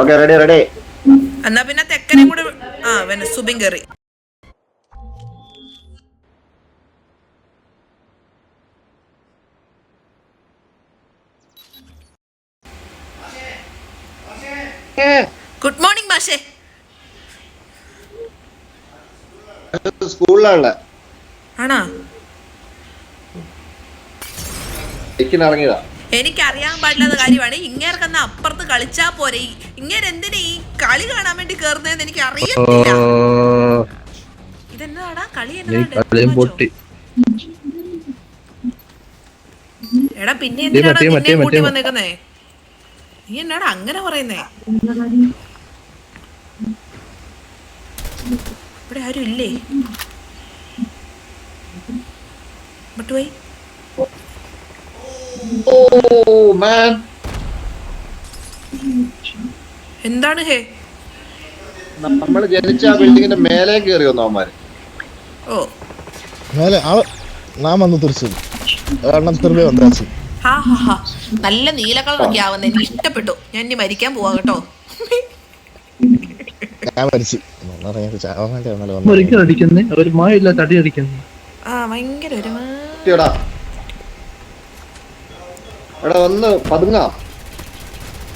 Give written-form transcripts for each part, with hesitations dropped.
Okay ready ready. എന്നാ പിന്നെ തെക്കനെയും കൂടെ പിന്നെ സുബിൻ കയറി. ഗുഡ് മോർണിംഗ് മാഷേ. സ്കൂളിലാണല്ലേ? ആണോ? ഇറങ്ങിയതാ. എനിക്കറിയാൻ പാടില്ലാത്ത കാര്യമാണ്. ഇങ്ങേർക്കെന്ന അപ്പുറത്ത് കളിച്ചാ പോരെ. ഇങ്ങനെ എന്തിനാ ഈ കളി കാണാൻ വേണ്ടി കേറുന്നതെന്ന് എനിക്ക് അറിയത്തില്ല. ഇതെന്നതാടാ കളി? എടാ പിന്നെ എന്തിനാടാ നിന്നെ കൂട്ടി വന്നേക്കുന്നേ? നീ എന്നാടാ അങ്ങനെ പറയുന്നേ? ഇവിടെ ആരും ഇല്ലേ? ബട്ടുപോയി. എന്താണ് ഹേ? നമ്മൾ ജനിച്ച ബിൽഡിങ്ങിന്റെ മേലെ കയറി വന്നു അവന്മാര്. ഓ നല്ല നീല കളറൊക്കെ ആവുന്ന എനിക്ക് ഇഷ്ടപ്പെട്ടു. ഞാൻ ഇനി മരിക്കാൻ പോവാ കേട്ടോ. ഭയങ്കര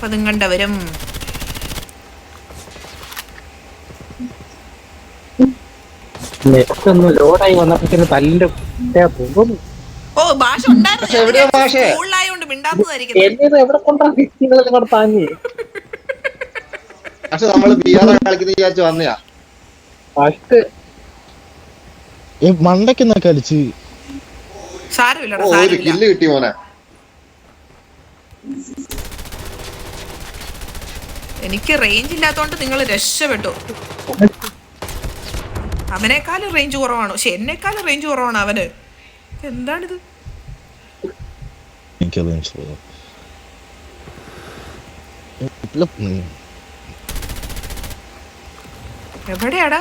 പതുങ്ങണ്ടവരും. ലോഡായി വന്നപ്പോ തല്ലിന്റെ ഓ ഭാഷ ഉണ്ടായിരുന്നു മിണ്ടാത്തതായിരിക്കും. എവിടെ കൊണ്ടാണ് താങ്ങി മണ്ടയ്ക്കെന്നൊക്കെ അടിച്ച് സാരമില്ല. കിട്ടി മോനെ. എനിക്ക് റേഞ്ച് ഇല്ലാത്തോണ്ട് നിങ്ങൾ രക്ഷപ്പെട്ടു. അവനേക്കാളും റേഞ്ച് കുറവാണ്. പക്ഷെ എന്നെക്കാളും റേഞ്ച് കുറവാണ് അവന്. എന്താണിത്? എവിടെയാടാ?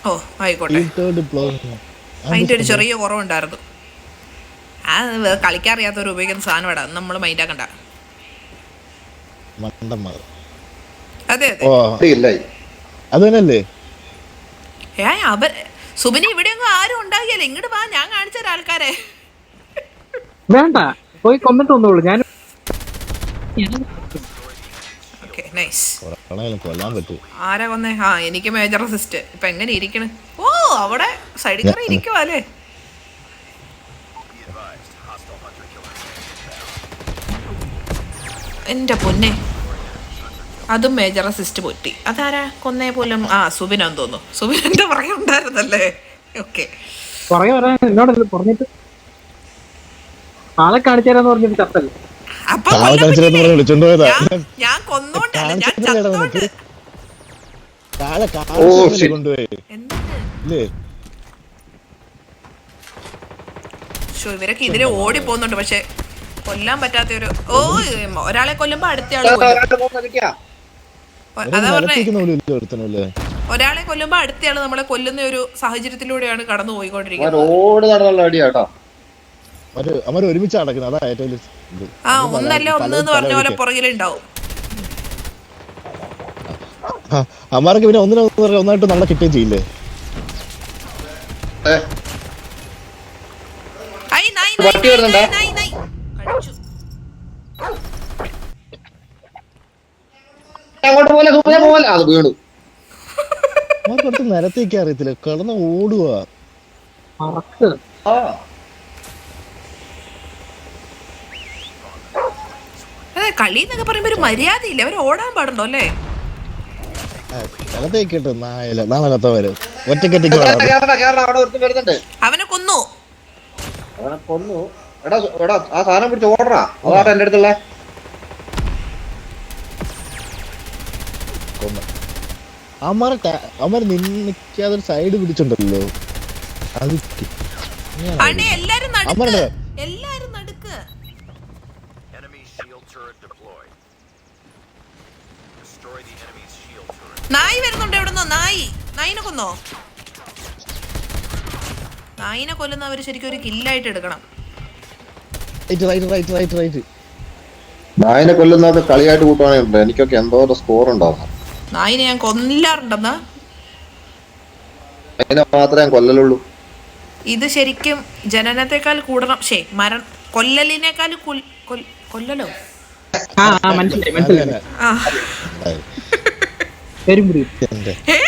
ഓ ആയിക്കോട്ടെ. അതിന്റെ ഒരു ചെറിയ കുറവുണ്ടായിരുന്നു. കളിക്കറിയാത്തവർ ഉപയോഗിക്കുന്ന സാധനം ഇടാ. നമ്മൾ മൈൻഡാക്കണ്ട. അതെ അതല്ലേ സുബിനി ഇവിടെയൊന്നും ആരും ഉണ്ടാകിയല്ലേ. ഇങ്ങോട്ട് വാ, ഞാൻ കാണിച്ച ആൾക്കാരെ. വേണ്ട, പോയി കൊന്നിട്ട് വന്നോളൂ. ഞാൻ ആരാ കൊന്നേ? എനിക്ക് മേജർ അസിസ്റ്റ്. ഇപ്പൊ എങ്ങനെ ഇരിക്കണ്? ഓ അവിടെ സൈഡിൽ കയറി ഇരിക്കുവല്ലേ? എന്റെ പൊന്നെ, അതും മേജർ അസിസ്റ്റ് പൊട്ടി. അതാരാ കൊന്നേ പോലും? സുബിനാന്ന് തോന്നുന്നു. സുബിന്റെ പുറകെ ഉണ്ടായിരുന്നല്ലേ? ഓക്കെ, പറഞ്ഞിട്ട് ആളെ കാണിച്ചാലെന്ന് പറഞ്ഞിട്ട് ചത്തല്ലേ? ഞാൻ കൊന്നോണ്ടല്ലേ, ഞാൻ ചത്തോണ്ട്. ഇവരൊക്കെ ഇതിലെ ഓടി പോകുന്നുണ്ട്. പക്ഷെ കൊല്ലാൻ പറ്റാത്ത ഒരു ഒരാളെ കൊല്ലുമ്പോ അടുത്തയാള് അതാ പറഞ്ഞേ. ഒരാളെ കൊല്ലുമ്പോ അടുത്തയാള് നമ്മളെ കൊല്ലുന്ന ഒരു സാഹചര്യത്തിലൂടെയാണ് കടന്നു പോയിക്കൊണ്ടിരിക്കുന്നത്. ഒരുമിച്ച് നടക്കുന്നത്. ഒന്നല്ല ഒന്നെന്ന് പറഞ്ഞ പോലെ പുറകിലുണ്ടാവും. അമ്മാർക്ക് പിന്നെ ഒന്നായിട്ട് നല്ല കിട്ടുകയും ചെയ്യില്ലേ? നിരത്തേക്ക് അറിയത്തില്ല, കിടന്ന് ഓടുക. അതെ, കളി എന്നൊക്കെ പറയുമ്പോ ഒരു മര്യാദയില്ല. അവർ ഓടാൻ പാടുണ്ടോ അല്ലേ? അവനെ കൊന്നു. ആ സാധനം പിടിച്ച് ഓടറാ. അതാണ് എന്റെ അടുത്തുള്ള അമർ നിന്നിക്കാതൊരു സൈഡ് പിടിച്ചുണ്ടല്ലോ. അത് എല്ലാരും നടുക്ക്. നായി വരുന്നുണ്ട്. എവിടുന്നോ നായിനെ കൊന്നോ? നായിനെ കൊല്ലുന്നവർ ശരിക്കും ഒരു കില്ലായിട്ട് എടുക്കണം. റൈറ്റ്. നായനെ കൊല്ലുന്നതൊക്കെ കളിയായിട്ട് കൂട്ടുവാണെങ്കിൽ എനിക്കൊക്കെ എന്തോ ഒരു സ്കോർ ഉണ്ടാവും. നായിനെ ഞാൻ കൊല്ലാറുണ്ടെന്നാ. അതിനെ മാത്രമേ ഞാൻ കൊല്ലലുള്ളൂ. ഇത് ശരിക്കും ജനനത്തെക്കാൾ കൂടണം. കൊല്ലലിനേക്കാൾ കൊല്ലലോ. മനസ്സിലായി. ആ പേരും പിടിയും. ഏ?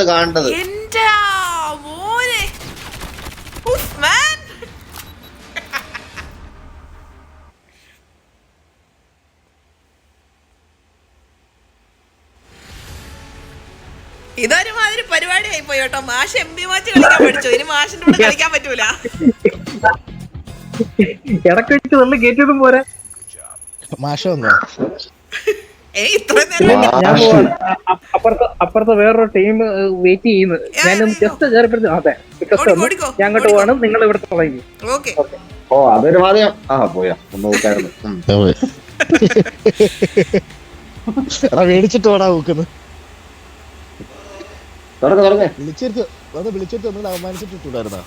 കാണേണ്ടത് എന്റെ മോനെ. ഉഫ്, man. ഇതൊരുമാതിരി പരിപാടി ആയി പോയി കേട്ടോ. മാഷ് എംപി മാച്ച് കളിക്കാൻ പഠിച്ചു. ഇനി മാഷിന്റെ കൂടെ കളിക്കാൻ പറ്റൂല. ഇടയ്ക്ക് വെച്ച് നല്ല കയറ്റിയതും പോരാ. മാഷ വന്നോ? ഇത്രയും നേരം ഞാൻ പോവാണ്. അപ്പുറത്തെ വേറൊരു ടീം വെയിറ്റ് ചെയ്യുന്നു. ഞാനൊന്ന് ജസ്റ്റ് കയറിപ്പെടുത്തു. അതെ ഓടിക്കോ. ഞാൻ അങ്ങോട്ട് പോവാണ്, നിങ്ങൾ ഇവിടുത്തെ തുടങ്ങി. ഓക്കെ. ഓ അതൊരു ആദ്യം പോയാ ഒന്ന് നോക്കായിരുന്നു. എടാ മേടിച്ചിട്ട് വേടാ നോക്കുന്നത്. തുടങ്ങ വിളിച്ചിട്ട് ഒന്നും അവമാനിച്ചിട്ടുണ്ടായിരുന്നാ?